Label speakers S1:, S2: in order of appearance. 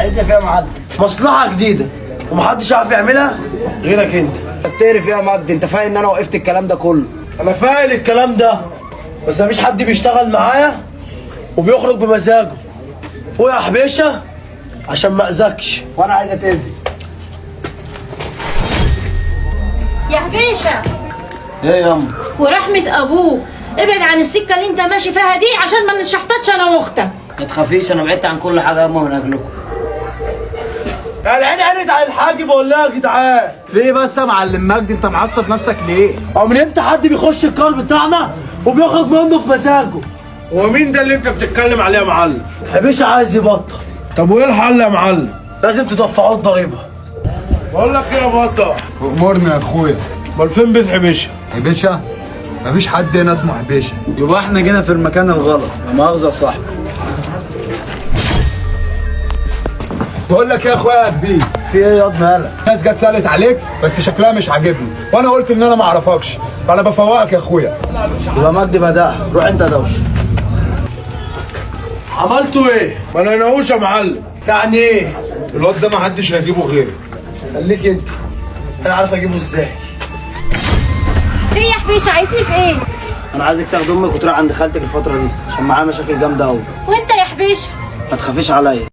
S1: عايزني فيها يا معلم؟
S2: مصلحة جديدة ومحدش عارف يعملها غيرك انت.
S1: بتعرف ايه يا مجدي؟ انت فاهم ان انا وقفت الكلام ده كله؟
S2: انا فاهم الكلام ده، بس مفيش حد بيشتغل معايا وبيخرج بمزاجه. فوق يا حبيشه عشان ما اذكش.
S1: وانا عايز اتاذي.
S3: يا حبيشه
S1: ايه ياما؟
S3: ورحمه ابوك ابعد عن السكه اللي انت ماشي فيها دي عشان ما نشحطتش انا واختك.
S1: ما تخافيش، انا بعدت عن كل حاجه ياما من اجلكم.
S2: العين قالت على الحاج. بقول لها يا جدعان،
S4: في ايه بس يا معلم مجدي؟ انت معصب نفسك ليه؟
S2: هو من امتى حد بيخش الكار بتاعنا وبيخرج منه بمزاجه؟
S5: هو مين ده اللي انت بتتكلم عليه يا معلم؟
S2: حبيشه عايز يبطل.
S5: طب وايه الحل يا معلم؟
S2: لازم تدفعوا الضريبه.
S5: بقول لك ايه يا بطه؟
S6: امورنا يا اخويا.
S5: امال فين بيت حبيشه؟
S6: حبيشه؟ مفيش حد هنا اسمه حبيشه.
S4: يبقى احنا جينا في المكان الغلط. لا مؤاخذة يا صاحبي.
S6: بقول لك ايه يا اخويا يا كبير؟
S2: في ايه يا ابني؟ مالك؟
S6: الناس جت سالت عليك بس شكلها مش عاجبني، وانا قلت ان انا ما اعرفكش، فانا بفوقك يا اخويا.
S2: يبقى مجدي بدأها. روح انت يا دوش. عملتوا ايه؟
S5: ما لقيناهوش يا معلم.
S2: يعني ايه؟
S5: الواد ده ما حدش هيجيبه غيري.
S2: خليك انت، انا عارف اجيبه ازاي.
S3: في يا حبيشه عايزني في ايه؟
S1: انا عايزك تاخد امك وتروح عند خالتك الفتره دي عشان معاها مشاكل جامده قوي.
S3: وانت يا حبيشه؟
S1: ما تخافيش عليا.